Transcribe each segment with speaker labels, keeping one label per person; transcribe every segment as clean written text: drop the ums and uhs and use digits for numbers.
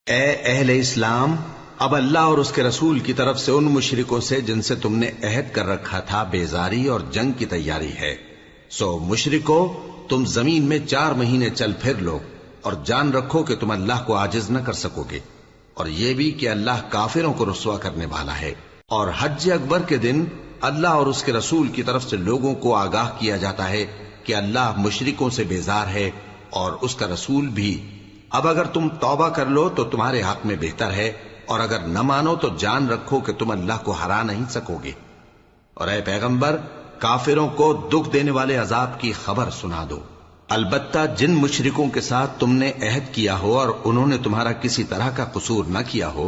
Speaker 1: اے اہل اسلام، اب اللہ اور اس کے رسول کی طرف سے ان مشرکوں سے جن سے تم نے عہد کر رکھا تھا بیزاری اور جنگ کی تیاری ہے۔ سو مشرکو، تم زمین میں 4 مہینے چل پھر لو اور جان رکھو کہ تم اللہ کو عاجز نہ کر سکو گے، اور یہ بھی کہ اللہ کافروں کو رسوا کرنے والا ہے۔ اور حج اکبر کے دن اللہ اور اس کے رسول کی طرف سے لوگوں کو آگاہ کیا جاتا ہے کہ اللہ مشرکوں سے بیزار ہے اور اس کا رسول بھی۔ اب اگر تم توبہ کر لو تو تمہارے حق میں بہتر ہے، اور اگر نہ مانو تو جان رکھو کہ تم اللہ کو ہرا نہیں سکو گے۔ اور اے پیغمبر، کافروں کو دکھ دینے والے عذاب کی خبر سنا دو۔ البتہ جن مشرکوں کے ساتھ تم نے عہد کیا ہو اور انہوں نے تمہارا کسی طرح کا قصور نہ کیا ہو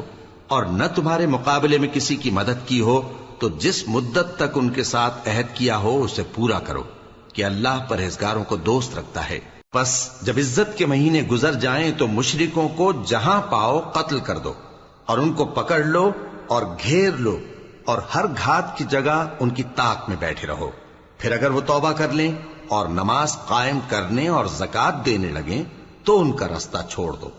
Speaker 1: اور نہ تمہارے مقابلے میں کسی کی مدد کی ہو، تو جس مدت تک ان کے ساتھ عہد کیا ہو اسے پورا کرو، کہ اللہ پرہیزگاروں کو دوست رکھتا ہے۔ پس جب عزت کے مہینے گزر جائیں تو مشرکوں کو جہاں پاؤ قتل کر دو، اور ان کو پکڑ لو اور گھیر لو، اور ہر گھات کی جگہ ان کی طاق میں بیٹھے رہو۔ پھر اگر وہ توبہ کر لیں اور نماز قائم کرنے اور زکوٰۃ دینے لگیں تو ان کا رستہ چھوڑ دو،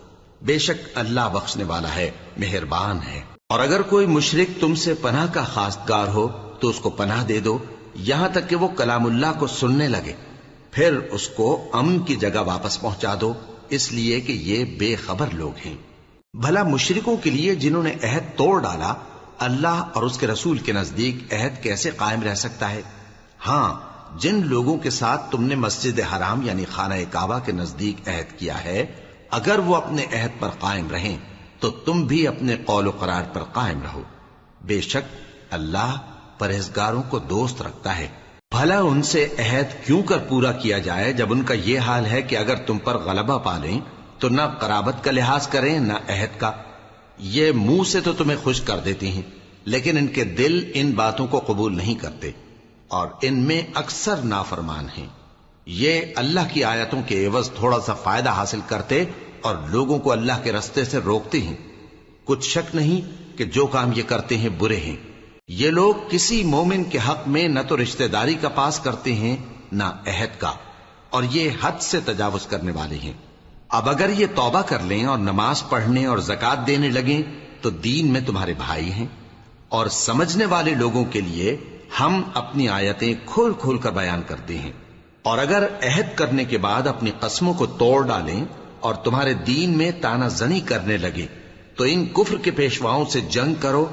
Speaker 1: بے شک اللہ بخشنے والا ہے، مہربان ہے۔ اور اگر کوئی مشرک تم سے پناہ کا خواستگار ہو تو اس کو پناہ دے دو، یہاں تک کہ وہ کلام اللہ کو سننے لگے، پھر اس کو امن کی جگہ واپس پہنچا دو، اس لیے کہ یہ بے خبر لوگ ہیں۔ بھلا مشرکوں کے لیے جنہوں نے عہد توڑ ڈالا، اللہ اور اس کے رسول کے نزدیک عہد کیسے قائم رہ سکتا ہے؟ ہاں، جن لوگوں کے ساتھ تم نے مسجد حرام یعنی خانہ کعبہ کے نزدیک عہد کیا ہے، اگر وہ اپنے عہد پر قائم رہیں تو تم بھی اپنے قول و قرار پر قائم رہو، بے شک اللہ پرہیزگاروں کو دوست رکھتا ہے۔ بھلا ان سے عہد کیوں کر پورا کیا جائے جب ان کا یہ حال ہے کہ اگر تم پر غلبہ پالیں تو نہ قرابت کا لحاظ کریں نہ عہد کا۔ یہ منہ سے تو تمہیں خوش کر دیتی ہیں، لیکن ان کے دل ان باتوں کو قبول نہیں کرتے، اور ان میں اکثر نافرمان ہیں۔ یہ اللہ کی آیتوں کے عوض تھوڑا سا فائدہ حاصل کرتے اور لوگوں کو اللہ کے رستے سے روکتے ہیں۔ کچھ شک نہیں کہ جو کام یہ کرتے ہیں برے ہیں۔ یہ لوگ کسی مومن کے حق میں نہ تو رشتہ داری کا پاس کرتے ہیں نہ عہد کا، اور یہ حد سے تجاوز کرنے والے ہیں۔ اب اگر یہ توبہ کر لیں اور نماز پڑھنے اور زکوٰۃ دینے لگیں تو دین میں تمہارے بھائی ہیں، اور سمجھنے والے لوگوں کے لیے ہم اپنی آیتیں کھول کھول کر بیان کرتے ہیں۔ اور اگر عہد کرنے کے بعد اپنی قسموں کو توڑ ڈالیں اور تمہارے دین میں تانا زنی کرنے لگے تو ان کفر کے پیشواؤں سے جنگ کرو،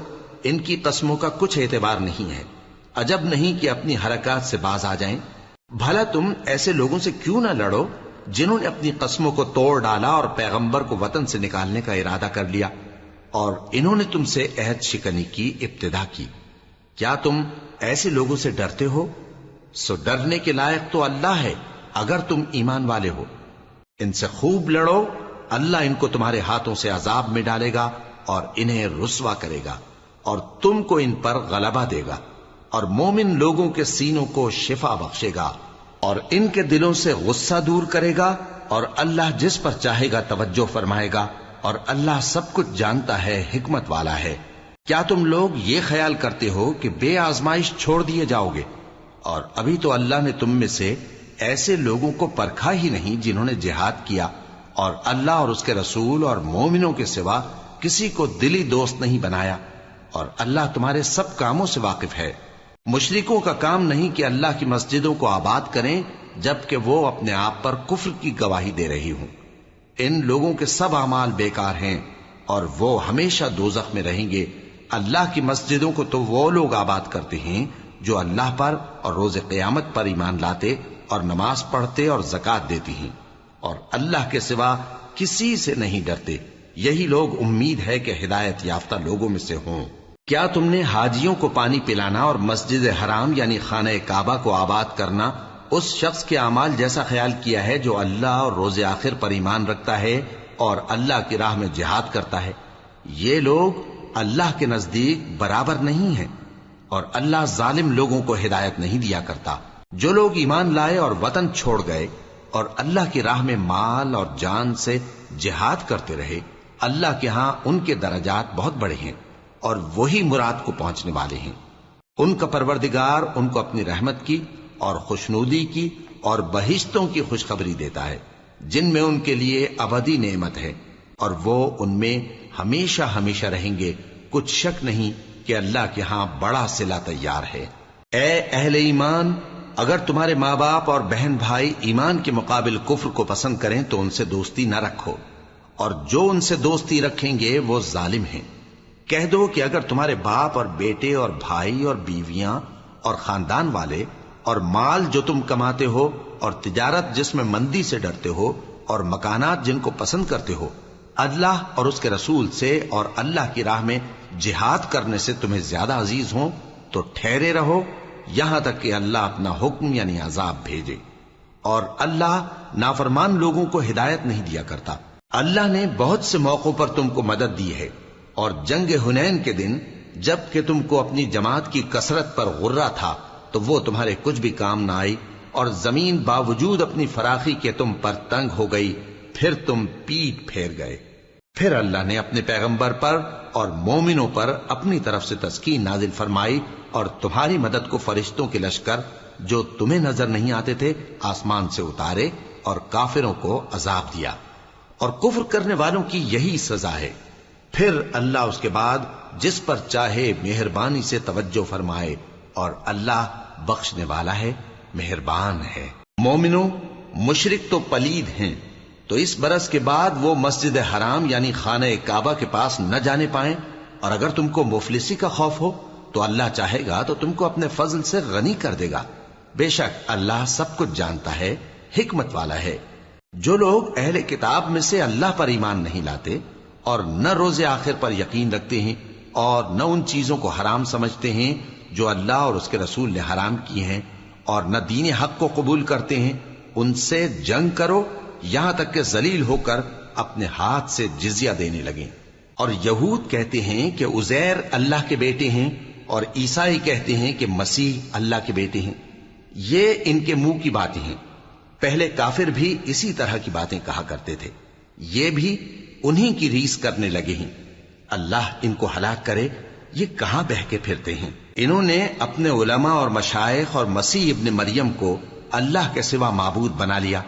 Speaker 1: ان کی قسموں کا کچھ اعتبار نہیں ہے، عجب نہیں کہ اپنی حرکات سے باز آ جائیں۔ بھلا تم ایسے لوگوں سے کیوں نہ لڑو جنہوں نے اپنی قسموں کو توڑ ڈالا اور پیغمبر کو وطن سے نکالنے کا ارادہ کر لیا، اور انہوں نے تم سے عہد شکنی کی ابتدا کی۔ کیا تم ایسے لوگوں سے ڈرتے ہو؟ سو ڈرنے کے لائق تو اللہ ہے اگر تم ایمان والے ہو۔ ان سے خوب لڑو، اللہ ان کو تمہارے ہاتھوں سے عذاب میں ڈالے گا اور انہیں رسوا کرے گا، اور تم کو ان پر غلبہ دے گا، اور مومن لوگوں کے سینوں کو شفا بخشے گا، اور ان کے دلوں سے غصہ دور کرے گا، اور اللہ جس پر چاہے گا توجہ فرمائے گا، اور اللہ سب کچھ جانتا ہے، حکمت والا ہے۔ کیا تم لوگ یہ خیال کرتے ہو کہ بے آزمائش چھوڑ دیے جاؤ گے؟ اور ابھی تو اللہ نے تم میں سے ایسے لوگوں کو پرکھا ہی نہیں جنہوں نے جہاد کیا، اور اللہ اور اس کے رسول اور مومنوں کے سوا کسی کو دلی دوست نہیں بنایا، اور اللہ تمہارے سب کاموں سے واقف ہے۔ مشرکوں کا کام نہیں کہ اللہ کی مسجدوں کو آباد کریں جبکہ وہ اپنے آپ پر کفر کی گواہی دے رہی ہوں۔ ان لوگوں کے سب اعمال بیکار ہیں اور وہ ہمیشہ دوزخ میں رہیں گے۔ اللہ کی مسجدوں کو تو وہ لوگ آباد کرتے ہیں جو اللہ پر اور روز قیامت پر ایمان لاتے اور نماز پڑھتے اور زکوٰۃ دیتی ہیں، اور اللہ کے سوا کسی سے نہیں ڈرتے۔ یہی لوگ امید ہے کہ ہدایت یافتہ لوگوں میں سے ہوں۔ کیا تم نے حاجیوں کو پانی پلانا اور مسجد حرام یعنی خانہ کعبہ کو آباد کرنا اس شخص کے اعمال جیسا خیال کیا ہے جو اللہ اور روز آخر پر ایمان رکھتا ہے اور اللہ کی راہ میں جہاد کرتا ہے؟ یہ لوگ اللہ کے نزدیک برابر نہیں ہیں، اور اللہ ظالم لوگوں کو ہدایت نہیں دیا کرتا۔ جو لوگ ایمان لائے اور وطن چھوڑ گئے اور اللہ کی راہ میں مال اور جان سے جہاد کرتے رہے، اللہ کے ہاں ان کے درجات بہت بڑے ہیں، اور وہی مراد کو پہنچنے والے ہیں۔ ان کا پروردگار ان کو اپنی رحمت کی اور خوشنودی کی اور بہشتوں کی خوشخبری دیتا ہے جن میں ان کے لیے ابدی نعمت ہے، اور وہ ان میں ہمیشہ ہمیشہ رہیں گے، کچھ شک نہیں کہ اللہ کے ہاں بڑا صلہ تیار ہے۔ اے اہل ایمان، اگر تمہارے ماں باپ اور بہن بھائی ایمان کے مقابل کفر کو پسند کریں تو ان سے دوستی نہ رکھو، اور جو ان سے دوستی رکھیں گے وہ ظالم ہیں۔ کہہ دو کہ اگر تمہارے باپ اور بیٹے اور بھائی اور بیویاں اور خاندان والے اور مال جو تم کماتے ہو اور تجارت جس میں مندی سے ڈرتے ہو اور مکانات جن کو پسند کرتے ہو اللہ اور اس کے رسول سے اور اللہ کی راہ میں جہاد کرنے سے تمہیں زیادہ عزیز ہوں تو ٹھہرے رہو یہاں تک کہ اللہ اپنا حکم یعنی عذاب بھیجے، اور اللہ نافرمان لوگوں کو ہدایت نہیں دیا کرتا۔ اللہ نے بہت سے موقعوں پر تم کو مدد دی ہے، اور جنگ حنین کے دن جب کہ تم کو اپنی جماعت کی کثرت پر غرہ تھا تو وہ تمہارے کچھ بھی کام نہ آئی، اور زمین باوجود اپنی فراخی کے تم پر تنگ ہو گئی، پھر تم پیٹ پھیر گئے۔ پھر اللہ نے اپنے پیغمبر پر اور مومنوں پر اپنی طرف سے تسکین نازل فرمائی، اور تمہاری مدد کو فرشتوں کے لشکر جو تمہیں نظر نہیں آتے تھے آسمان سے اتارے، اور کافروں کو عذاب دیا، اور کفر کرنے والوں کی یہی سزا ہے۔ پھر اللہ اس کے بعد جس پر چاہے مہربانی سے توجہ فرمائے، اور اللہ بخشنے والا ہے، مہربان ہے۔ مومنوں، مشرک تو پلید ہیں، تو اس برس کے بعد وہ مسجد حرام یعنی خانہ کعبہ کے پاس نہ جانے پائیں، اور اگر تم کو مفلسی کا خوف ہو تو اللہ چاہے گا تو تم کو اپنے فضل سے غنی کر دے گا، بے شک اللہ سب کچھ جانتا ہے، حکمت والا ہے۔ جو لوگ اہل کتاب میں سے اللہ پر ایمان نہیں لاتے اور نہ روز آخر پر یقین رکھتے ہیں اور نہ ان چیزوں کو حرام سمجھتے ہیں جو اللہ اور اس کے رسول نے حرام کی ہیں، اور نہ دین حق کو قبول کرتے ہیں، ان سے جنگ کرو یہاں تک کہ ذلیل ہو کر اپنے ہاتھ سے جزیہ دینے لگیں۔ اور یہود کہتے ہیں کہ عزیر اللہ کے بیٹے ہیں، اور عیسائی کہتے ہیں کہ مسیح اللہ کے بیٹے ہیں۔ یہ ان کے منہ کی باتیں ہیں، پہلے کافر بھی اسی طرح کی باتیں کہا کرتے تھے، یہ بھی انہی کی ریس کرنے لگے ہیں۔ اللہ ان کو ہلاک کرے، یہ کہاں بہ کے پھرتے ہیں۔ انہوں نے اپنے علماء اور مشائخ اور مسیح ابن مریم کو اللہ کے سوا معبود بنا لیا،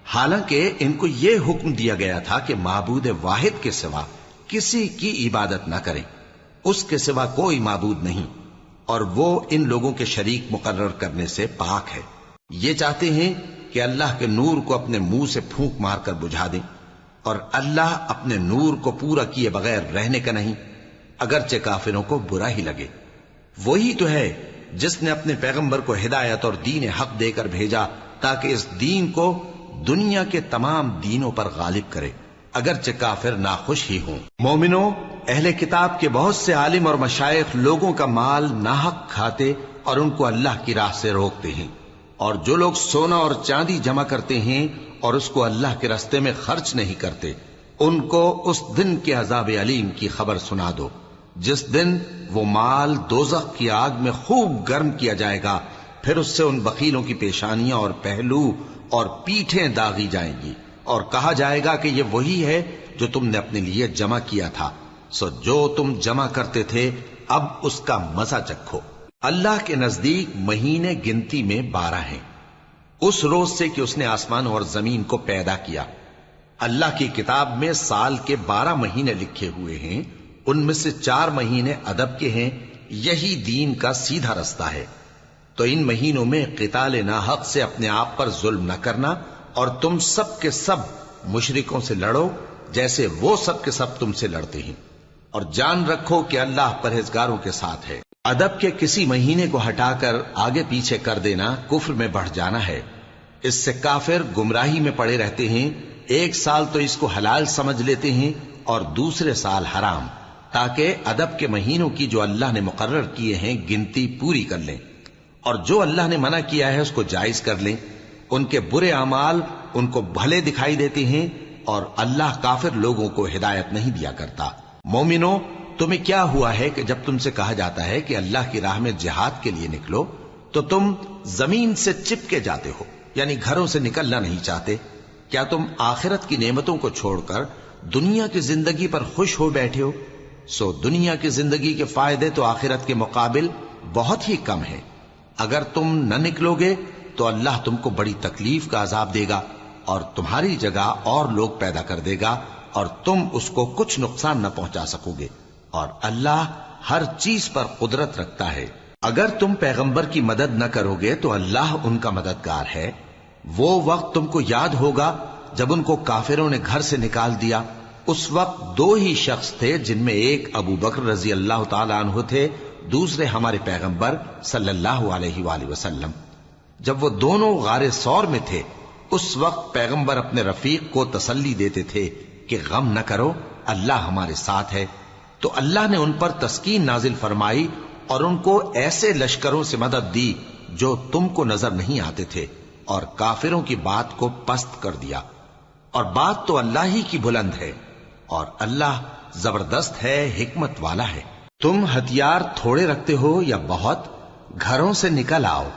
Speaker 1: حالانکہ ان کو یہ حکم دیا گیا تھا کہ معبود واحد کے سوا کسی کی عبادت نہ کریں، اس کے سوا کوئی معبود نہیں، اور وہ ان لوگوں کے شریک مقرر کرنے سے پاک ہے۔ یہ چاہتے ہیں کہ اللہ کے نور کو اپنے منہ سے پھونک مار کر بجھا دیں، اور اللہ اپنے نور کو پورا کیے بغیر رہنے کا نہیں، اگرچہ کافروں کو برا ہی لگے۔ وہی تو ہے جس نے اپنے پیغمبر کو ہدایت اور دین حق دے کر بھیجا تاکہ اس دین کو دنیا کے تمام دینوں پر غالب کرے، اگرچہ کافر ناخوش ہی ہوں۔ مومنوں، اہل کتاب کے بہت سے عالم اور مشائخ لوگوں کا مال ناحق کھاتے اور ان کو اللہ کی راہ سے روکتے ہیں، اور جو لوگ سونا اور چاندی جمع کرتے ہیں اور اس کو اللہ کے راستے میں خرچ نہیں کرتے، ان کو اس دن کے عذاب علیم کی خبر سنا دو، جس دن وہ مال دوزخ کی آگ میں خوب گرم کیا جائے گا، پھر اس سے ان بخیلوں کی پیشانیاں اور پہلو اور پیٹھیں داغی جائیں گی، اور کہا جائے گا کہ یہ وہی ہے جو تم نے اپنے لیے جمع کیا تھا، سو جو تم جمع کرتے تھے اب اس کا مزہ چکھو۔ اللہ کے نزدیک مہینے گنتی میں 12 ہیں، اس روز سے کہ اس نے آسمان اور زمین کو پیدا کیا۔ اللہ کی کتاب میں سال کے 12 مہینے لکھے ہوئے ہیں، ان میں سے 4 مہینے ادب کے ہیں، یہی دین کا سیدھا رستہ ہے۔ تو ان مہینوں میں قتال ناحق سے اپنے آپ پر ظلم نہ کرنا، اور تم سب کے سب مشرکوں سے لڑو جیسے وہ سب کے سب تم سے لڑتے ہیں، اور جان رکھو کہ اللہ پرہیزگاروں کے ساتھ ہے۔ ادب کے کسی مہینے کو ہٹا کر آگے پیچھے کر دینا کفر میں بڑھ جانا ہے، اس سے کافر گمراہی میں پڑے رہتے ہیں۔ ایک سال تو اس کو حلال سمجھ لیتے ہیں اور دوسرے سال حرام، تاکہ ادب کے مہینوں کی جو اللہ نے مقرر کیے ہیں گنتی پوری کر لیں، اور جو اللہ نے منع کیا ہے اس کو جائز کر لیں۔ ان کے برے اعمال ان کو بھلے دکھائی دیتے ہیں، اور اللہ کافر لوگوں کو ہدایت نہیں دیا کرتا۔ مومنوں، تمہیں کیا ہوا ہے کہ جب تم سے کہا جاتا ہے کہ اللہ کی راہ میں جہاد کے لیے نکلو تو تم زمین سے چپکے جاتے ہو، یعنی گھروں سے نکلنا نہیں چاہتے؟ کیا تم آخرت کی نعمتوں کو چھوڑ کر دنیا کی زندگی پر خوش ہو بیٹھے ہو؟ سو دنیا کی زندگی کے فائدے تو آخرت کے مقابل بہت ہی کم ہیں۔ اگر تم نہ نکلو گے تو اللہ تم کو بڑی تکلیف کا عذاب دے گا، اور تمہاری جگہ اور لوگ پیدا کر دے گا، اور تم اس کو کچھ نقصان نہ پہنچا سکوگے، اور اللہ ہر چیز پر قدرت رکھتا ہے۔ اگر تم پیغمبر کی مدد نہ کرو گے تو اللہ ان کا مددگار ہے۔ وہ وقت تم کو یاد ہوگا جب ان کو کافروں نے گھر سے نکال دیا۔ اس وقت دو ہی شخص تھے، جن میں ایک ابو بکر رضی اللہ تعالی عنہ تھے، دوسرے ہمارے پیغمبر صلی اللہ علیہ وآلہ وسلم۔ جب وہ دونوں غار ثور میں تھے، اس وقت پیغمبر اپنے رفیق کو تسلی دیتے تھے کہ غم نہ کرو، اللہ ہمارے ساتھ ہے۔ تو اللہ نے ان پر تسکین نازل فرمائی اور ان کو ایسے لشکروں سے مدد دی جو تم کو نظر نہیں آتے تھے، اور کافروں کی بات کو پست کر دیا۔ اور بات تو اللہ ہی کی بلند ہے، اور اللہ زبردست ہے، حکمت والا ہے۔ تم ہتھیار تھوڑے رکھتے ہو یا بہت، گھروں سے نکل آؤ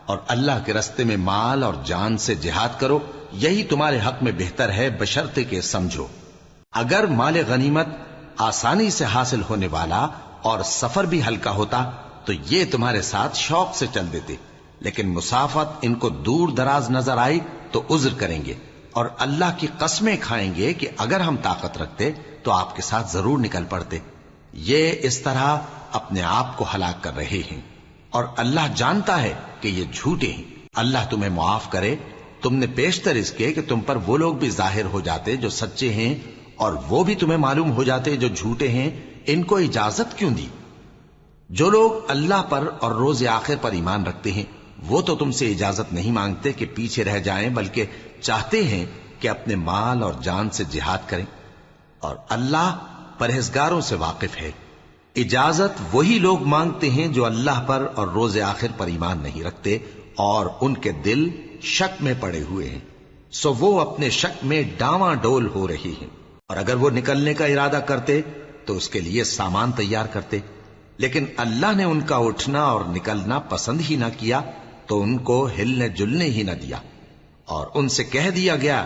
Speaker 1: اور اللہ کے رستے میں مال اور جان سے جہاد کرو، یہی تمہارے حق میں بہتر ہے، بشرطے کہ سمجھو۔ اگر مال غنیمت آسانی سے حاصل ہونے والا اور سفر بھی ہلکا ہوتا تو یہ تمہارے ساتھ شوق سے چل دیتے، لیکن مسافت ان کو دور دراز نظر آئی تو عذر کریں گے، اور اللہ کی قسمیں کھائیں گے کہ اگر ہم طاقت رکھتے تو آپ کے ساتھ ضرور نکل پڑتے۔ یہ اس طرح اپنے آپ کو ہلاک کر رہے ہیں، اور اللہ جانتا ہے کہ یہ جھوٹے ہیں۔ اللہ تمہیں معاف کرے، تم نے پیشتر اس کے کہ تم پر وہ لوگ بھی ظاہر ہو جاتے جو سچے ہیں، اور وہ بھی تمہیں معلوم ہو جاتے جو جھوٹے ہیں۔ ان کو اجازت کیوں دی؟ جو لوگ اللہ پر اور روز آخر پر ایمان رکھتے ہیں وہ تو تم سے اجازت نہیں مانگتے کہ پیچھے رہ جائیں، بلکہ چاہتے ہیں کہ اپنے مال اور جان سے جہاد کریں، اور اللہ پرہیزگاروں سے واقف ہے۔ اجازت وہی لوگ مانگتے ہیں جو اللہ پر اور روز آخر پر ایمان نہیں رکھتے اور ان کے دل شک میں پڑے ہوئے ہیں، سو وہ اپنے شک میں ڈاواں ڈول ہو رہی ہیں۔ اور اگر وہ نکلنے کا ارادہ کرتے تو اس کے لیے سامان تیار کرتے، لیکن اللہ نے ان کا اٹھنا اور نکلنا پسند ہی نہ کیا تو ان کو ہلنے جلنے ہی نہ دیا، اور ان سے کہہ دیا گیا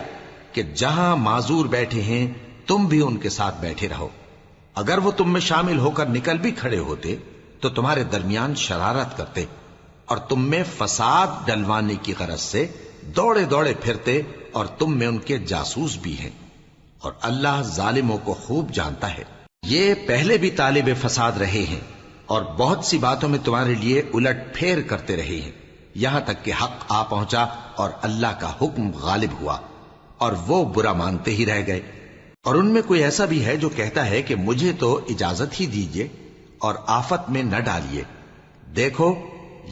Speaker 1: کہ جہاں معذور بیٹھے ہیں تم بھی ان کے ساتھ بیٹھے رہو۔ اگر وہ تم میں شامل ہو کر نکل بھی کھڑے ہوتے تو تمہارے درمیان شرارت کرتے اور تم میں فساد ڈلوانے کی غرض سے دوڑے دوڑے پھرتے، اور تم میں ان کے جاسوس بھی ہیں، اور اللہ ظالموں کو خوب جانتا ہے۔ یہ پہلے بھی طالب فساد رہے ہیں اور بہت سی باتوں میں تمہارے لیے الٹ پھیر کرتے رہے ہیں، یہاں تک کہ حق آ پہنچا اور اللہ کا حکم غالب ہوا، اور وہ برا مانتے ہی رہ گئے۔ اور ان میں کوئی ایسا بھی ہے جو کہتا ہے کہ مجھے تو اجازت ہی دیجئے اور آفت میں نہ ڈالیے۔ دیکھو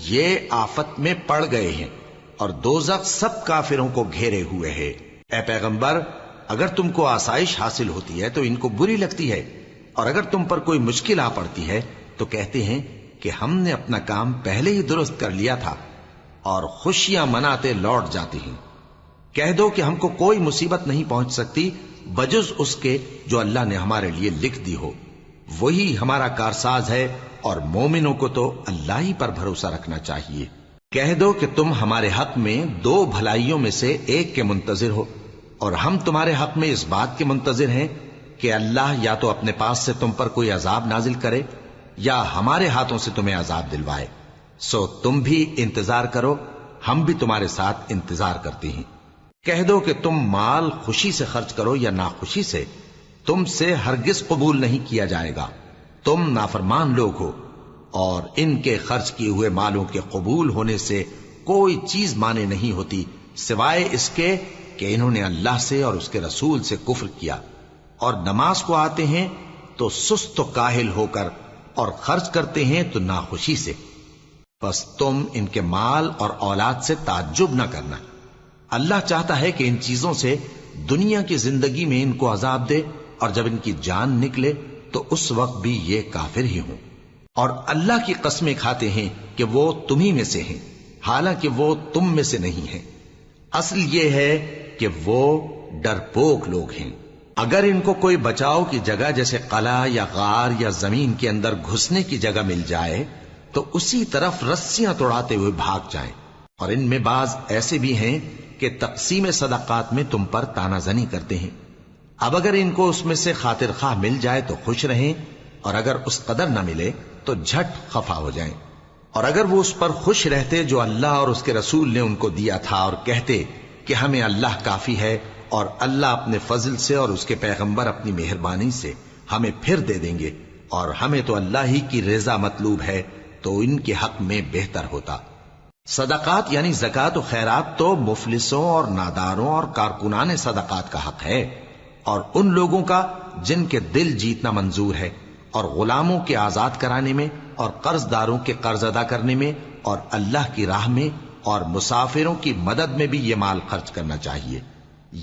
Speaker 1: یہ آفت میں پڑ گئے ہیں، اور دوزخ سب کافروں کو گھیرے ہوئے ہے۔ اے پیغمبر، اگر تم کو آسائش حاصل ہوتی ہے تو ان کو بری لگتی ہے، اور اگر تم پر کوئی مشکل آ پڑتی ہے تو کہتے ہیں کہ ہم نے اپنا کام پہلے ہی درست کر لیا تھا، اور خوشیاں مناتے لوٹ جاتے ہیں۔ کہہ دو کہ ہم کو کوئی مصیبت نہیں پہنچ سکتی بجز اس کے جو اللہ نے ہمارے لیے لکھ دی ہو، وہی ہمارا کارساز ہے، اور مومنوں کو تو اللہ ہی پر بھروسہ رکھنا چاہیے۔ کہہ دو کہ تم ہمارے حق میں دو بھلائیوں میں سے ایک کے منتظر ہو، اور ہم تمہارے حق میں اس بات کے منتظر ہیں کہ اللہ یا تو اپنے پاس سے تم پر کوئی عذاب نازل کرے یا ہمارے ہاتھوں سے تمہیں عذاب دلوائے، سو تم بھی انتظار کرو، ہم بھی تمہارے ساتھ انتظار کرتے ہیں۔ کہہ دو کہ تم مال خوشی سے خرچ کرو یا ناخوشی سے، تم سے ہرگز قبول نہیں کیا جائے گا، تم نافرمان لوگ ہو، اور ان کے خرچ کیے ہوئے مالوں کے قبول ہونے سے کوئی چیز مانے نہیں ہوتی سوائے اس کے کہ انہوں نے اللہ سے اور اس کے رسول سے کفر کیا، اور نماز کو آتے ہیں تو سست و کاہل ہو کر، اور خرچ کرتے ہیں تو ناخوشی سے۔ بس تم ان کے مال اور اولاد سے تعجب نہ کرنا، اللہ چاہتا ہے کہ ان چیزوں سے دنیا کی زندگی میں ان کو عذاب دے، اور جب ان کی جان نکلے تو اس وقت بھی یہ کافر ہی ہوں، اور اللہ کی قسمیں کھاتے ہیں کہ وہ تمہیں میں سے ہیں، حالانکہ وہ تم میں سے نہیں ہیں۔ اصل یہ ہے کہ وہ ڈرپوک لوگ ہیں۔ اگر ان کو کوئی بچاؤ کی جگہ جیسے قلعہ یا غار یا زمین کے اندر گھسنے کی جگہ مل جائے تو اسی طرف رسیاں توڑاتے ہوئے بھاگ جائیں، اور ان میں بعض ایسے بھی ہیں کہ تقسیم صدقات میں تم پر تانا زنی کرتے ہیں۔ اب اگر ان کو اس میں سے خاطر خواہ مل جائے تو خوش رہیں، اور اگر اس قدر نہ ملے تو جھٹ خفا ہو جائیں۔ اور اگر وہ اس پر خوش رہتے جو اللہ اور اس کے رسول نے ان کو دیا تھا، اور کہتے کہ ہمیں اللہ کافی ہے اور اللہ اپنے فضل سے اور اس کے پیغمبر اپنی مہربانی سے ہمیں پھر دے دیں گے، اور ہمیں تو اللہ ہی کی رضا مطلوب ہے، تو ان کے حق میں بہتر ہوتا۔ صدقات یعنی زکوٰۃ و خیرات تو مفلسوں اور ناداروں اور کارکنان صدقات کا حق ہے، اور ان لوگوں کا جن کے دل جیتنا منظور ہے، اور غلاموں کے آزاد کرانے میں، اور قرض داروں کے قرض ادا کرنے میں، اور اللہ کی راہ میں اور مسافروں کی مدد میں بھی یہ مال خرچ کرنا چاہیے۔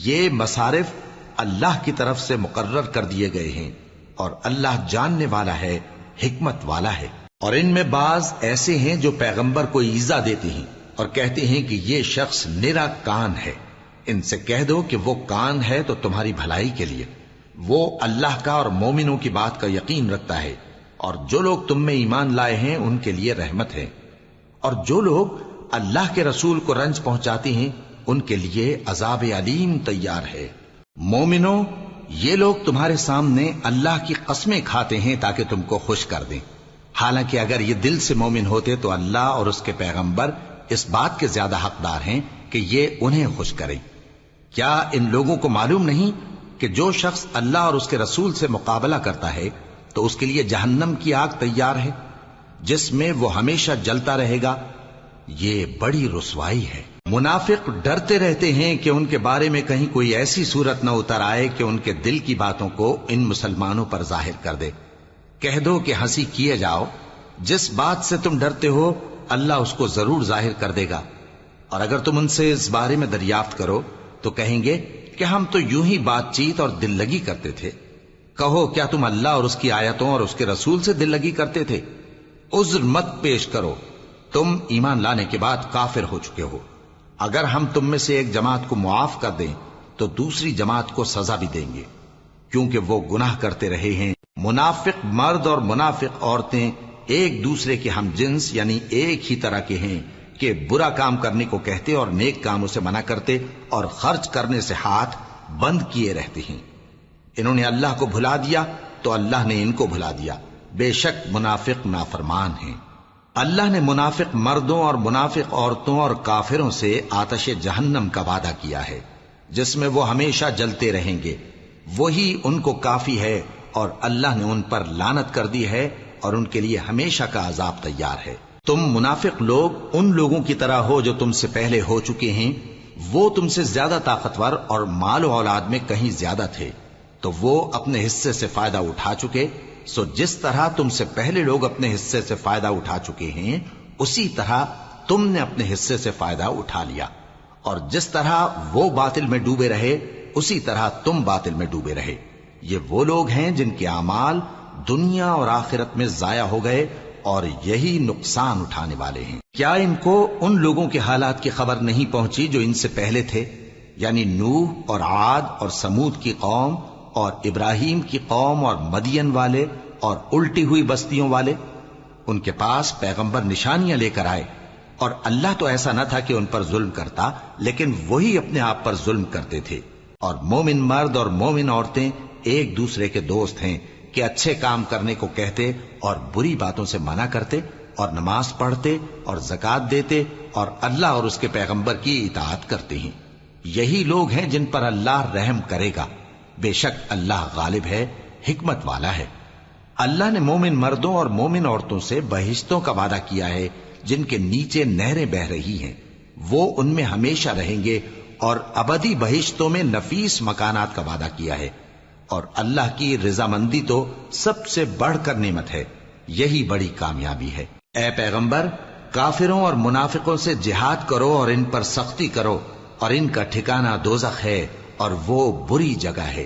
Speaker 1: یہ مصارف اللہ کی طرف سے مقرر کر دیے گئے ہیں، اور اللہ جاننے والا ہے، حکمت والا ہے۔ اور ان میں بعض ایسے ہیں جو پیغمبر کو ایذا دیتے ہیں اور کہتے ہیں کہ یہ شخص نرا کان ہے۔ ان سے کہہ دو کہ وہ کان ہے تو تمہاری بھلائی کے لیے، وہ اللہ کا اور مومنوں کی بات کا یقین رکھتا ہے، اور جو لوگ تم میں ایمان لائے ہیں ان کے لیے رحمت ہے، اور جو لوگ اللہ کے رسول کو رنج پہنچاتے ہیں ان کے لیے عذاب علیم تیار ہے۔ مومنوں، یہ لوگ تمہارے سامنے اللہ کی قسمیں کھاتے ہیں تاکہ تم کو خوش کر دیں، حالانکہ اگر یہ دل سے مومن ہوتے تو اللہ اور اس کے پیغمبر اس بات کے زیادہ حقدار ہیں کہ یہ انہیں خوش کریں۔ کیا ان لوگوں کو معلوم نہیں کہ جو شخص اللہ اور اس کے رسول سے مقابلہ کرتا ہے تو اس کے لیے جہنم کی آگ تیار ہے، جس میں وہ ہمیشہ جلتا رہے گا؟ یہ بڑی رسوائی ہے۔ منافق ڈرتے رہتے ہیں کہ ان کے بارے میں کہیں کوئی ایسی صورت نہ اتر آئے کہ ان کے دل کی باتوں کو ان مسلمانوں پر ظاہر کر دے۔ کہہ دو کہ ہنسی کیے جاؤ، جس بات سے تم ڈرتے ہو اللہ اس کو ضرور ظاہر کر دے گا، اور اگر تم ان سے اس بارے میں دریافت کرو تو کہیں گے کہ ہم تو یوں ہی بات چیت اور دل لگی کرتے تھے۔ کہو کیا تم اللہ اور اس کی آیتوں اور اس کے رسول سے دل لگی کرتے تھے؟ عذر مت پیش کرو، تم ایمان لانے کے بعد کافر ہو چکے ہو۔ اگر ہم تم میں سے ایک جماعت کو معاف کر دیں تو دوسری جماعت کو سزا بھی دیں گے، کیونکہ وہ گناہ کرتے رہے ہیں۔ منافق مرد اور منافق عورتیں ایک دوسرے کے ہم جنس یعنی ایک ہی طرح کے ہیں کہ برا کام کرنے کو کہتے اور نیک کاموں سے منع کرتے اور خرچ کرنے سے ہاتھ بند کیے رہتے ہیں۔ انہوں نے اللہ کو بھلا دیا تو اللہ نے ان کو بھلا دیا، بے شک منافق نافرمان ہیں۔ اللہ نے منافق مردوں اور منافق عورتوں اور کافروں سے آتش جہنم کا وعدہ کیا ہے، جس میں وہ ہمیشہ جلتے رہیں گے، وہی ان کو کافی ہے، اور اللہ نے ان پر لعنت کر دی ہے اور ان کے لیے ہمیشہ کا عذاب تیار ہے۔ تم منافق لوگ ان لوگوں کی طرح ہو جو تم سے پہلے ہو چکے ہیں، وہ تم سے زیادہ طاقتور اور مال و اولاد میں کہیں زیادہ تھے، تو وہ اپنے حصے سے فائدہ اٹھا چکے، سو جس طرح تم سے پہلے لوگ اپنے حصے سے فائدہ اٹھا چکے ہیں اسی طرح تم نے اپنے حصے سے فائدہ اٹھا لیا، اور جس طرح وہ باطل میں ڈوبے رہے اسی طرح تم باطل میں ڈوبے رہے۔ یہ وہ لوگ ہیں جن کے اعمال دنیا اور آخرت میں ضائع ہو گئے اور یہی نقصان اٹھانے والے ہیں۔ کیا ان کو ان لوگوں کے حالات کی خبر نہیں پہنچی جو ان سے پہلے تھے، یعنی نوح اور عاد اور سمود کی قوم اور ابراہیم کی قوم اور مدین والے اور الٹی ہوئی بستیوں والے؟ ان کے پاس پیغمبر نشانیاں لے کر آئے، اور اللہ تو ایسا نہ تھا کہ ان پر ظلم کرتا، لیکن وہی اپنے آپ پر ظلم کرتے تھے۔ اور مومن مرد اور مومن عورتیں ایک دوسرے کے دوست ہیں کہ اچھے کام کرنے کو کہتے اور بری باتوں سے منع کرتے، اور نماز پڑھتے اور زکوٰۃ دیتے اور اللہ اور اس کے پیغمبر کی اطاعت کرتے ہیں۔ یہی لوگ ہیں جن پر اللہ رحم کرے گا، بے شک اللہ غالب ہے، حکمت والا ہے۔ اللہ نے مومن مردوں اور مومن عورتوں سے بہشتوں کا وعدہ کیا ہے جن کے نیچے نہریں بہ رہی ہیں، وہ ان میں ہمیشہ رہیں گے، اور ابدی بہشتوں میں نفیس مکانات کا وعدہ کیا ہے، اور اللہ کی رضامندی تو سب سے بڑھ کر نعمت ہے، یہی بڑی کامیابی ہے۔ اے پیغمبر، کافروں اور منافقوں سے جہاد کرو اور ان پر سختی کرو، اور ان کا ٹھکانہ دوزخ ہے اور وہ بری جگہ ہے۔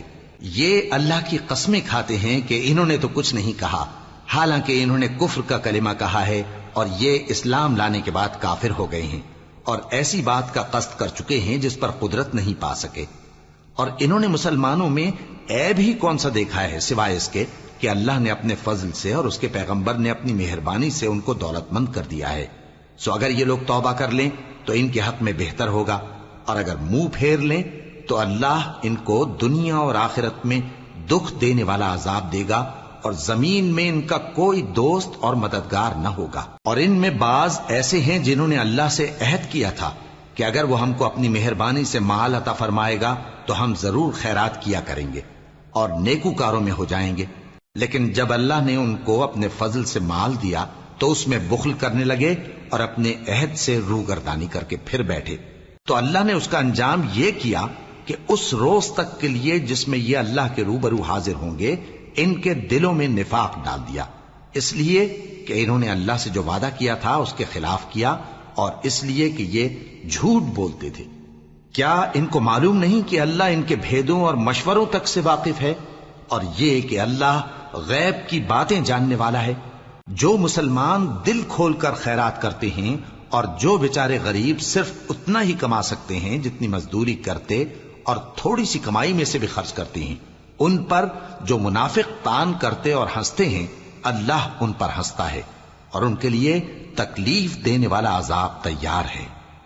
Speaker 1: یہ اللہ کی قسمیں کھاتے ہیں کہ انہوں نے تو کچھ نہیں کہا، حالانکہ انہوں نے کفر کا کلمہ کہا ہے اور یہ اسلام لانے کے بعد کافر ہو گئے ہیں، اور ایسی بات کا قصد کر چکے ہیں جس پر قدرت نہیں پا سکے۔ اور انہوں نے مسلمانوں میں عیب ہی کون سا دیکھا ہے سوائے اس کے کہ اللہ نے اپنے فضل سے اور اس کے پیغمبر نے اپنی مہربانی سے ان کو دولت مند کر دیا ہے۔ سو اگر یہ لوگ توبہ کر لیں تو ان کے حق میں بہتر ہوگا، اور اگر منہ پھیر لیں تو اللہ ان کو دنیا اور آخرت میں دکھ دینے والا عذاب دے گا، اور زمین میں ان کا کوئی دوست اور مددگار نہ ہوگا۔ اور ان میں بعض ایسے ہیں جنہوں نے اللہ سے عہد کیا تھا کہ اگر وہ ہم کو اپنی مہربانی سے مال عطا فرمائے گا تو ہم ضرور خیرات کیا کریں گے اور نیکوکاروں میں ہو جائیں گے۔ لیکن جب اللہ نے ان کو اپنے فضل سے مال دیا تو اس میں بخل کرنے لگے اور اپنے عہد سے روگردانی کر کے پھر بیٹھے، تو اللہ نے اس کا انجام یہ کیا کہ اس روز تک کے لیے جس میں یہ اللہ کے روبرو حاضر ہوں گے ان کے دلوں میں نفاق ڈال دیا، اس لیے کہ انہوں نے اللہ سے جو وعدہ کیا تھا اس کے خلاف کیا، اور اس لیے کہ یہ جھوٹ بولتے تھے۔ کیا ان کو معلوم نہیں کہ اللہ ان کے بھیدوں اور مشوروں تک سے واقف ہے، اور یہ کہ اللہ غیب کی باتیں جاننے والا ہے؟ جو مسلمان دل کھول کر خیرات کرتے ہیں اور جو بیچارے غریب صرف اتنا ہی کما سکتے ہیں جتنی مزدوری کرتے اور تھوڑی سی کمائی میں سے بھی خرچ کرتے ہیں، ان پر جو منافق تان کرتے اور ہنستے ہیں اللہ ان پر ہنستا ہے اور ان کے لیے تکلیف دینے والا عذاب تیار ہے۔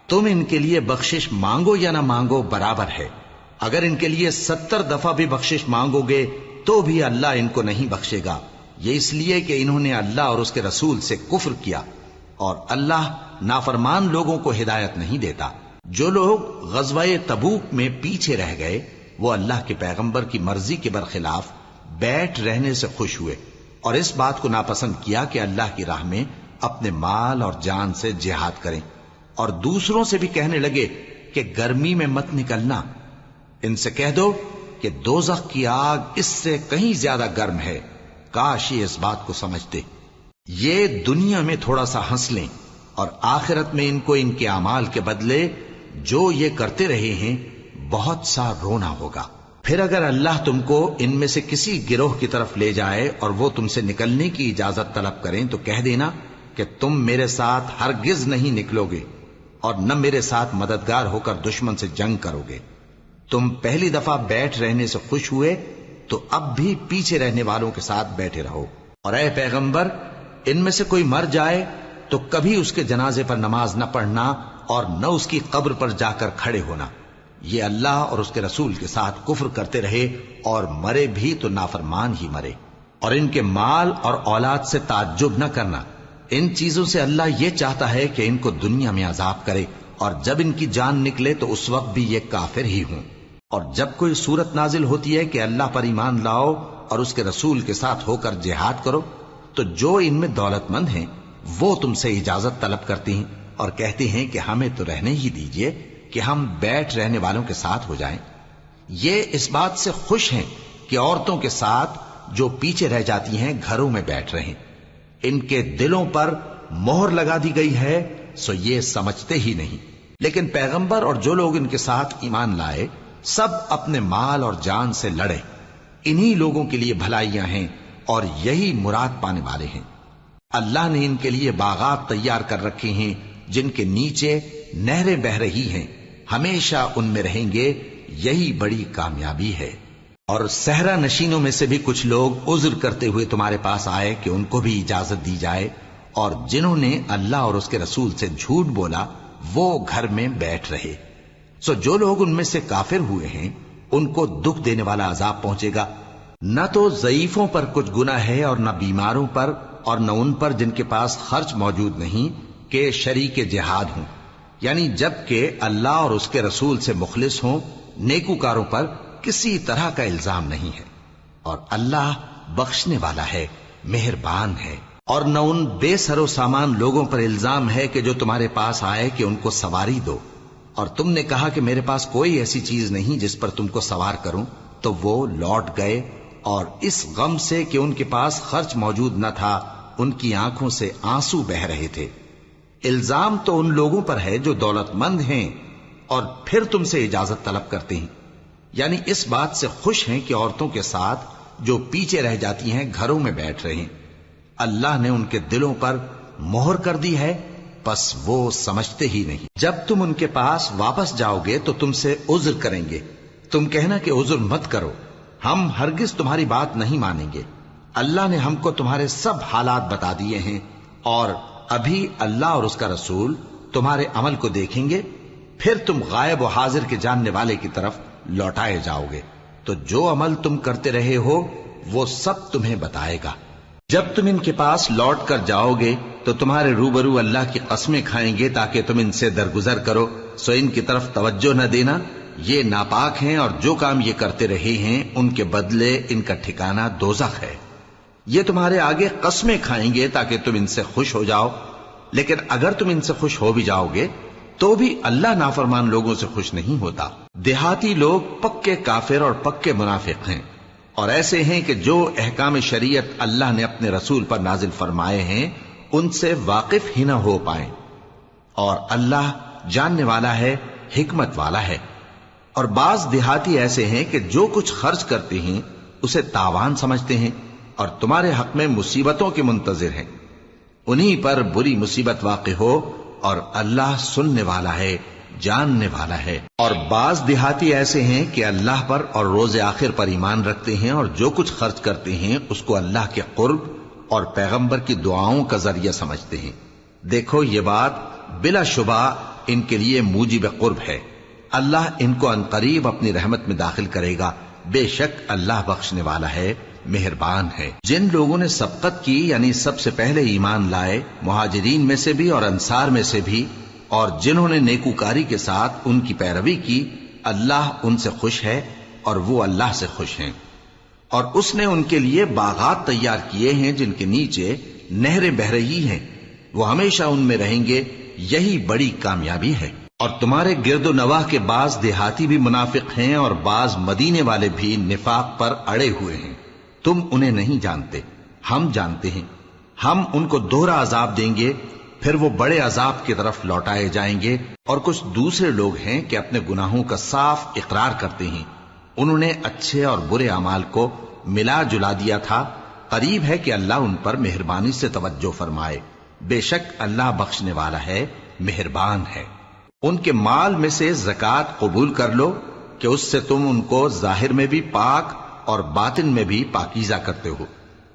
Speaker 1: تم ان کے لیے بخشش مانگو یا نہ مانگو برابر ہے، اگر ان کے لیے 70 دفعہ بھی بخشش مانگو گے تو بھی اللہ ان کو نہیں بخشے گا، یہ اس لیے کہ انہوں نے اللہ اور اس کے رسول سے کفر کیا، اور اللہ نافرمان لوگوں کو ہدایت نہیں دیتا۔ جو لوگ غزوہ تبوک میں پیچھے رہ گئے وہ اللہ کے پیغمبر کی مرضی کے برخلاف بیٹھ رہنے سے خوش ہوئے اور اس بات کو ناپسند کیا کہ اللہ کی راہ میں اپنے مال اور جان سے جہاد کریں، اور دوسروں سے بھی کہنے لگے کہ گرمی میں مت نکلنا، ان سے کہہ دو کہ دوزخ کی آگ اس سے کہیں زیادہ گرم ہے، کاش یہ اس بات کو سمجھتے۔ یہ دنیا میں تھوڑا سا ہنس لیں اور آخرت میں ان کو ان کے اعمال کے بدلے جو یہ کرتے رہے ہیں بہت سا رونا ہوگا۔ پھر اگر اللہ تم کو ان میں سے کسی گروہ کی طرف لے جائے اور وہ تم سے نکلنے کی اجازت طلب کریں تو کہہ دینا کہ تم میرے ساتھ ہرگز نہیں نکلو گے اور نہ میرے ساتھ مددگار ہو کر دشمن سے جنگ کرو گے۔ تم پہلی دفعہ بیٹھ رہنے سے خوش ہوئے تو اب بھی پیچھے رہنے والوں کے ساتھ بیٹھے رہو، اور اے پیغمبر ان میں سے کوئی مر جائے تو کبھی اس کے جنازے پر نماز نہ پڑھنا اور نہ اس کی قبر پر جا کر کھڑے ہونا، یہ اللہ اور اس کے رسول کے ساتھ کفر کرتے رہے اور مرے بھی تو نافرمان ہی مرے۔ اور ان کے مال اور اولاد سے تعجب نہ کرنا، ان چیزوں سے اللہ یہ چاہتا ہے کہ ان کو دنیا میں عذاب کرے اور جب ان کی جان نکلے تو اس وقت بھی یہ کافر ہی ہوں۔ اور جب کوئی صورت نازل ہوتی ہے کہ اللہ پر ایمان لاؤ اور اس کے رسول کے ساتھ ہو کر جہاد کرو تو جو ان میں دولت مند ہیں وہ تم سے اجازت طلب کرتے ہیں اور کہتے ہیں کہ ہمیں تو رہنے ہی دیجئے کہ ہم بیٹھ رہنے والوں کے ساتھ ہو جائیں۔ یہ اس بات سے خوش ہیں کہ عورتوں کے ساتھ جو پیچھے رہ جاتی ہیں گھروں میں بیٹھ رہیں، ان کے دلوں پر مہر لگا دی گئی ہے سو یہ سمجھتے ہی نہیں۔ لیکن پیغمبر اور جو لوگ ان کے ساتھ ایمان لائے سب اپنے مال اور جان سے لڑے، انہی لوگوں کے لیے بھلائیاں ہیں اور یہی مراد پانے والے ہیں۔ اللہ نے ان کے لیے باغات تیار کر رکھے ہیں جن کے نیچے نہریں بہ رہی ہیں، ہمیشہ ان میں رہیں گے، یہی بڑی کامیابی ہے۔ اور صحرا نشینوں میں سے بھی کچھ لوگ عذر کرتے ہوئے تمہارے پاس آئے کہ ان کو بھی اجازت دی جائے، اور جنہوں نے اللہ اور اس کے رسول سے جھوٹ بولا وہ گھر میں بیٹھ رہے۔ سو جو لوگ ان میں سے کافر ہوئے ہیں ان کو دکھ دینے والا عذاب پہنچے گا، نہ تو ضعیفوں پر کچھ گناہ ہے اور نہ بیماروں پر اور نہ ان پر جن کے پاس خرچ موجود نہیں کہ شریک جہاد ہوں، یعنی جب کہ اللہ اور اس کے رسول سے مخلص ہوں، نیکوکاروں پر کسی طرح کا الزام نہیں ہے، اور اللہ بخشنے والا ہے، مہربان ہے۔ اور نہ ان بے سر و سامان لوگوں پر الزام ہے کہ جو تمہارے پاس آئے کہ ان کو سواری دو، اور تم نے کہا کہ میرے پاس کوئی ایسی چیز نہیں جس پر تم کو سوار کروں، تو وہ لوٹ گئے اور اس غم سے کہ ان کے پاس خرچ موجود نہ تھا ان کی آنکھوں سے آنسو بہ رہے تھے۔ الزام تو ان لوگوں پر ہے جو دولت مند ہیں اور پھر تم سے اجازت طلب کرتے ہیں، یعنی اس بات سے خوش ہیں کہ عورتوں کے ساتھ جو پیچھے رہ جاتی ہیں گھروں میں بیٹھ رہے ہیں۔ اللہ نے ان کے دلوں پر مہر کر دی ہے بس وہ سمجھتے ہی نہیں۔ جب تم ان کے پاس واپس جاؤ گے تو تم سے عذر کریں گے، تم کہنا کہ عذر مت کرو، ہم ہرگز تمہاری بات نہیں مانیں گے۔ اللہ نے ہم کو تمہارے سب حالات بتا دیے ہیں، اور ابھی اللہ اور اس کا رسول تمہارے عمل کو دیکھیں گے، پھر تم غائب و حاضر کے جاننے والے کی طرف لوٹائے جاؤ گے، تو جو عمل تم کرتے رہے ہو وہ سب تمہیں بتائے گا۔ جب تم ان کے پاس لوٹ کر جاؤ گے تو تمہارے روبرو اللہ کی قسمیں کھائیں گے تاکہ تم ان سے درگزر کرو، سو ان کی طرف توجہ نہ دینا، یہ ناپاک ہیں اور جو کام یہ کرتے رہے ہیں ان کے بدلے ان کا ٹھکانہ دوزخ ہے۔ یہ تمہارے آگے قسمیں کھائیں گے تاکہ تم ان سے خوش ہو جاؤ، لیکن اگر تم ان سے خوش ہو بھی جاؤ گے تو بھی اللہ نافرمان لوگوں سے خوش نہیں ہوتا۔ دیہاتی لوگ پکے کافر اور پکے منافق ہیں، اور ایسے ہیں کہ جو احکام شریعت اللہ نے اپنے رسول پر نازل فرمائے ہیں ان سے واقف ہی نہ ہو پائیں، اور اللہ جاننے والا ہے، حکمت والا ہے۔ اور بعض دیہاتی ایسے ہیں کہ جو کچھ خرچ کرتے ہیں اسے تاوان سمجھتے ہیں اور تمہارے حق میں مصیبتوں کے منتظر ہیں، انہی پر بری مصیبت واقع ہو، اور اللہ سننے والا ہے، جاننے والا ہے۔ اور بعض دیہاتی ایسے ہیں کہ اللہ پر اور روز آخر پر ایمان رکھتے ہیں، اور جو کچھ خرچ کرتے ہیں اس کو اللہ کے قرب اور پیغمبر کی دعاؤں کا ذریعہ سمجھتے ہیں۔ دیکھو یہ بات بلا شبہ ان کے لیے موجب قرب ہے، اللہ ان کو عنقریب اپنی رحمت میں داخل کرے گا، بے شک اللہ بخشنے والا ہے، مہربان ہے۔ جن لوگوں نے سبقت کی یعنی سب سے پہلے ایمان لائے، مہاجرین میں سے بھی اور انصار میں سے بھی، اور جنہوں نے نیکوکاری کے ساتھ ان کی پیروی کی، اللہ ان سے خوش ہے اور وہ اللہ سے خوش ہیں۔ اور اس نے ان کے لیے باغات تیار کیے ہیں جن کے نیچے نہریں بہہ رہی ہیں، وہ ہمیشہ ان میں رہیں گے، یہی بڑی کامیابی ہے۔ اور تمہارے گرد و نواح کے بعض دیہاتی بھی منافق ہیں اور بعض مدینے والے بھی نفاق پر اڑے ہوئے ہیں، تم انہیں نہیں جانتے، ہم جانتے ہیں۔ ہم ان کو دوہرا عذاب دیں گے، پھر وہ بڑے عذاب کی طرف لوٹائے جائیں گے۔ اور کچھ دوسرے لوگ ہیں کہ اپنے گناہوں کا صاف اقرار کرتے ہیں، انہوں نے اچھے اور برے اعمال کو ملا جلا دیا تھا، قریب ہے کہ اللہ ان پر مہربانی سے توجہ فرمائے، بے شک اللہ بخشنے والا ہے، مہربان ہے۔ ان کے مال میں سے زکوٰۃ قبول کر لو کہ اس سے تم ان کو ظاہر میں بھی پاک اور باطن میں بھی پاکیزہ کرتے ہو،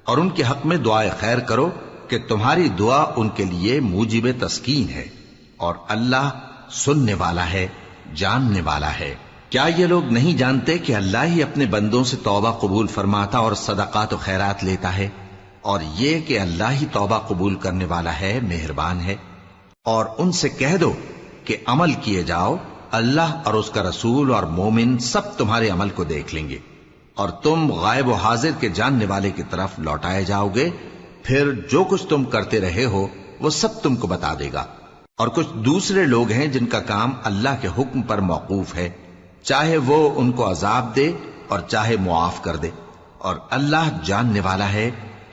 Speaker 1: اور ان کے حق میں دعائے خیر کرو کہ تمہاری دعا ان کے لیے موجب تسکین ہے، اور اللہ سننے والا ہے، جاننے والا ہے۔ کیا یہ لوگ نہیں جانتے کہ اللہ ہی اپنے بندوں سے توبہ قبول فرماتا اور صدقات و خیرات لیتا ہے، اور یہ کہ اللہ ہی توبہ قبول کرنے والا ہے، مہربان ہے۔ اور ان سے کہہ دو کہ عمل کیے جاؤ، اللہ اور اس کا رسول اور مومن سب تمہارے عمل کو دیکھ لیں گے، اور تم غائب و حاضر کے جاننے والے کی طرف لوٹائے جاؤ گے، پھر جو کچھ تم کرتے رہے ہو وہ سب تم کو بتا دے گا۔ اور کچھ دوسرے لوگ ہیں جن کا کام اللہ کے حکم پر موقوف ہے، چاہے وہ ان کو عذاب دے اور چاہے معاف کر دے، اور اللہ جاننے والا ہے،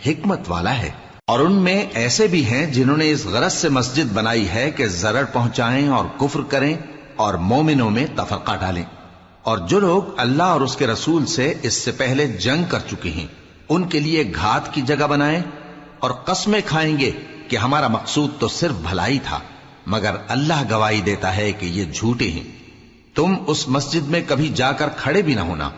Speaker 1: حکمت والا ہے۔ اور ان میں ایسے بھی ہیں جنہوں نے اس غرض سے مسجد بنائی ہے کہ ضرر پہنچائیں اور کفر کریں اور مومنوں میں تفرقہ ڈالیں، اور جو لوگ اللہ اور اس کے رسول سے اس سے پہلے جنگ کر چکے ہیں ان کے لیے گھات کی جگہ بنائیں، اور قسمیں کھائیں گے کہ ہمارا مقصود تو صرف بھلائی تھا، مگر اللہ گواہی دیتا ہے کہ یہ جھوٹے ہیں۔ تم اس مسجد میں کبھی جا کر کھڑے بھی نہ ہونا،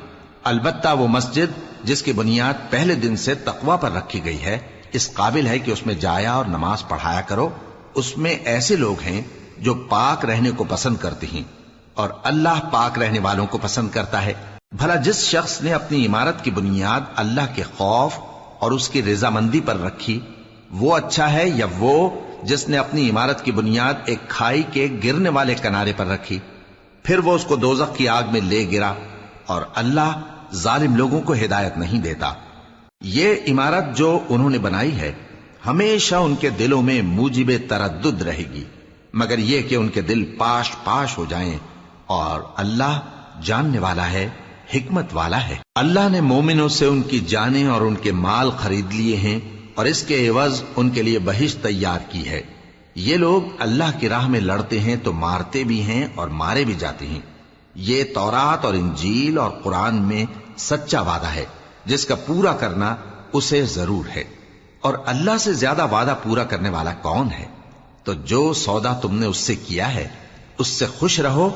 Speaker 1: البتہ وہ مسجد جس کی بنیاد پہلے دن سے تقوی پر رکھی گئی ہے اس قابل ہے کہ اس میں جایا اور نماز پڑھایا کرو۔ اس میں ایسے لوگ ہیں جو پاک رہنے کو پسند کرتے ہیں، اور اللہ پاک رہنے والوں کو پسند کرتا ہے۔ بھلا جس شخص نے اپنی عمارت کی بنیاد اللہ کے خوف اور اس کی رضامندی پر رکھی وہ اچھا ہے، یا وہ جس نے اپنی عمارت کی بنیاد ایک کھائی کے گرنے والے کنارے پر رکھی، پھر وہ اس کو دوزخ کی آگ میں لے گرا، اور اللہ ظالم لوگوں کو ہدایت نہیں دیتا۔ یہ عمارت جو انہوں نے بنائی ہے ہمیشہ ان کے دلوں میں موجب تردد رہے گی، مگر یہ کہ ان کے دل پاش پاش ہو جائیں، اور اللہ جاننے والا ہے، حکمت والا ہے۔ اللہ نے مومنوں سے ان کی جانیں اور ان کے مال خرید لیے ہیں، اور اس کے عوض ان کے لیے بہشت تیار کی ہے۔ یہ لوگ اللہ کی راہ میں لڑتے ہیں تو مارتے بھی ہیں اور مارے بھی جاتے ہیں۔ یہ تورات اور انجیل اور قرآن میں سچا وعدہ ہے جس کا پورا کرنا اسے ضرور ہے، اور اللہ سے زیادہ وعدہ پورا کرنے والا کون ہے؟ تو جو سودا تم نے اس سے کیا ہے اس سے خوش رہو،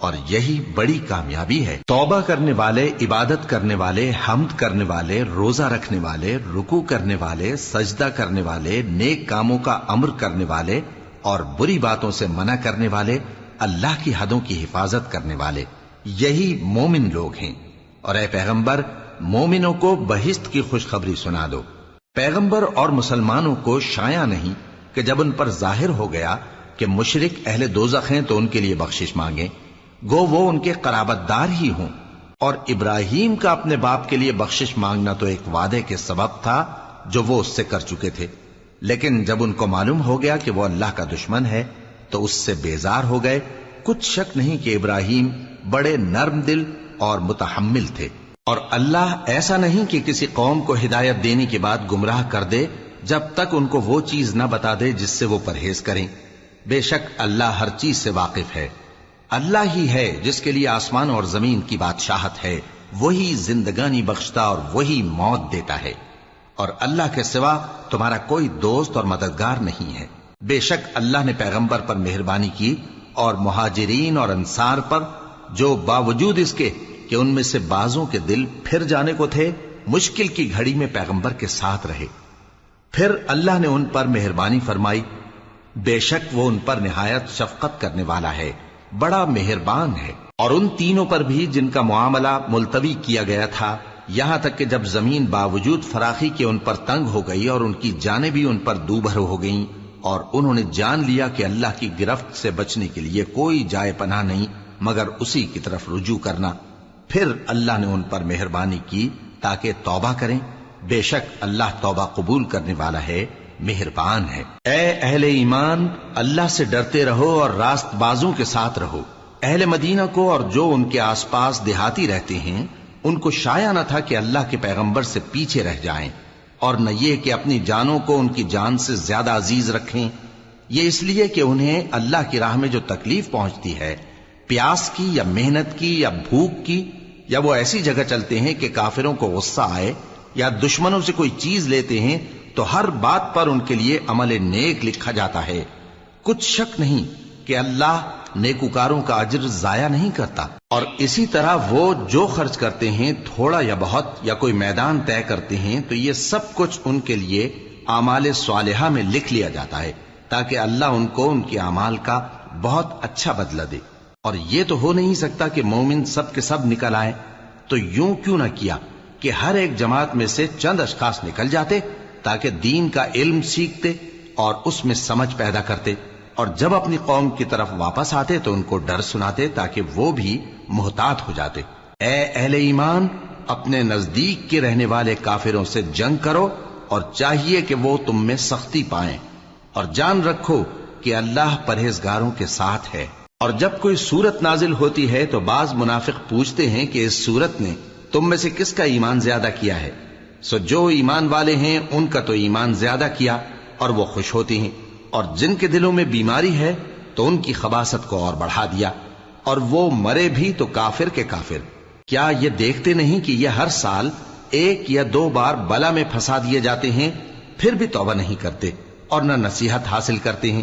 Speaker 1: اور یہی بڑی کامیابی ہے۔ توبہ کرنے والے، عبادت کرنے والے، حمد کرنے والے، روزہ رکھنے والے، رکوع کرنے والے، سجدہ کرنے والے، نیک کاموں کا امر کرنے والے اور بری باتوں سے منع کرنے والے، اللہ کی حدوں کی حفاظت کرنے والے، یہی مومن لوگ ہیں۔ اور اے پیغمبر، مومنوں کو بہشت کی خوشخبری سنا دو۔ پیغمبر اور مسلمانوں کو شایع نہیں کہ جب ان پر ظاہر ہو گیا کہ مشرک اہل دوزخ ہیں تو ان کے لیے بخشش مانگیں، گو وہ ان کے قرابت دار ہی ہوں۔ اور ابراہیم کا اپنے باپ کے لیے بخشش مانگنا تو ایک وعدے کے سبب تھا جو وہ اس سے کر چکے تھے، لیکن جب ان کو معلوم ہو گیا کہ وہ اللہ کا دشمن ہے تو اس سے بیزار ہو گئے۔ کچھ شک نہیں کہ ابراہیم بڑے نرم دل اور متحمل تھے، اور اللہ ایسا نہیں کہ کسی قوم کو ہدایت دینے کے بعد گمراہ کر دے جب تک ان کو وہ چیز نہ بتا دے جس سے وہ پرہیز کریں۔ بے شک اللہ ہر چیز سے واقف ہے۔ اللہ ہی ہے جس کے لیے آسمان اور زمین کی بادشاہت ہے، وہی زندگانی بخشتا اور وہی موت دیتا ہے، اور اللہ کے سوا تمہارا کوئی دوست اور مددگار نہیں ہے۔ بے شک اللہ نے پیغمبر پر مہربانی کی اور مہاجرین اور انصار پر، جو باوجود اس کے کہ ان میں سے بعضوں کے دل پھر جانے کو تھے، مشکل کی گھڑی میں پیغمبر کے ساتھ رہے۔ پھر اللہ نے ان پر مہربانی فرمائی، بے شک وہ ان پر نہایت شفقت کرنے والا ہے، بڑا مہربان ہے۔ اور ان تینوں پر بھی جن کا معاملہ ملتوی کیا گیا تھا، یہاں تک کہ جب زمین باوجود فراخی کے ان پر تنگ ہو گئی اور ان کی جانیں بھی ان پر دوبھر ہو گئیں، اور انہوں نے جان لیا کہ اللہ کی گرفت سے بچنے کے لیے کوئی جائے پناہ نہیں مگر اسی کی طرف رجوع کرنا، پھر اللہ نے ان پر مہربانی کی تاکہ توبہ کریں۔ بے شک اللہ توبہ قبول کرنے والا ہے، مہربان ہے۔ اے اہل ایمان، اللہ سے ڈرتے رہو اور راست بازوں کے ساتھ رہو۔ اہل مدینہ کو اور جو ان کے آس پاس دیہاتی رہتے ہیں، ان کو شایع نہ تھا کہ اللہ کے پیغمبر سے پیچھے رہ جائیں، اور نہ یہ کہ اپنی جانوں کو ان کی جان سے زیادہ عزیز رکھیں۔ یہ اس لیے کہ انہیں اللہ کی راہ میں جو تکلیف پہنچتی ہے، پیاس کی یا محنت کی یا بھوک کی، یا وہ ایسی جگہ چلتے ہیں کہ کافروں کو غصہ آئے یا دشمنوں سے کوئی چیز لیتے ہیں، تو ہر بات پر ان کے لیے عمل نیک لکھا جاتا ہے۔ کچھ شک نہیں کہ اللہ نیکوکاروں کا اجر ضائع نہیں کرتا۔ اور اسی طرح وہ جو خرچ کرتے ہیں، تھوڑا یا بہت، یا کوئی میدان طے کرتے ہیں، تو یہ سب کچھ ان کے لیے اعمال صالحہ میں لکھ لیا جاتا ہے، تاکہ اللہ ان کو ان کے اعمال کا بہت اچھا بدلہ دے۔ اور یہ تو ہو نہیں سکتا کہ مومن سب کے سب نکل آئیں، تو یوں کیوں نہ کیا کہ ہر ایک جماعت میں سے چند اشخاص نکل جاتے تاکہ دین کا علم سیکھتے اور اس میں سمجھ پیدا کرتے، اور جب اپنی قوم کی طرف واپس آتے تو ان کو ڈر سناتے تاکہ وہ بھی محتاط ہو جاتے۔ اے اہل ایمان، اپنے نزدیک کے رہنے والے کافروں سے جنگ کرو، اور چاہیے کہ وہ تم میں سختی پائیں، اور جان رکھو کہ اللہ پرہیزگاروں کے ساتھ ہے۔ اور جب کوئی سورت نازل ہوتی ہے تو بعض منافق پوچھتے ہیں کہ اس سورت نے تم میں سے کس کا ایمان زیادہ کیا ہے؟ سو جو ایمان والے ہیں ان کا تو ایمان زیادہ کیا، اور وہ خوش ہوتی ہیں، اور جن کے دلوں میں بیماری ہے تو ان کی خباثت کو اور بڑھا دیا، اور وہ مرے بھی تو کافر کے کافر۔ کیا یہ دیکھتے نہیں کہ یہ ہر سال 1 یا 2 بار بلا میں پھنسا دیے جاتے ہیں، پھر بھی توبہ نہیں کرتے اور نہ نصیحت حاصل کرتے ہیں؟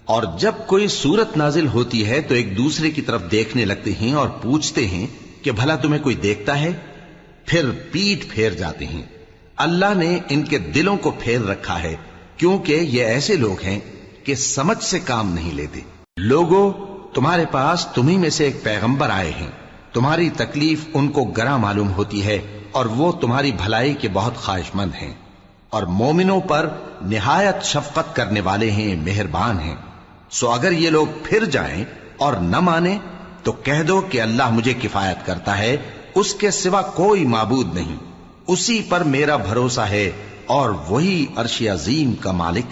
Speaker 1: اور جب کوئی سورت نازل ہوتی ہے تو ایک دوسرے کی طرف دیکھنے لگتے ہیں اور پوچھتے ہیں کہ بھلا تمہیں کوئی دیکھتا ہے؟ پھر پیٹ پھیر جاتے ہیں۔ اللہ نے ان کے دلوں کو پھیر رکھا ہے، کیونکہ یہ ایسے لوگ ہیں کہ سمجھ سے کام نہیں لیتے۔ لوگوں، تمہارے پاس تمہیں میں سے ایک پیغمبر آئے ہیں، تمہاری تکلیف ان کو گراں معلوم ہوتی ہے، اور وہ تمہاری بھلائی کے بہت خواہش مند ہیں، اور مومنوں پر نہایت شفقت کرنے والے ہیں، مہربان ہیں۔ سو اگر یہ لوگ پھر جائیں اور نہ مانیں تو کہہ دو کہ اللہ مجھے کفایت کرتا ہے، اس کے سوا کوئی معبود نہیں، اسی پر میرا بھروسہ ہے، اور وہی عرش عظیم کا مالک ہے۔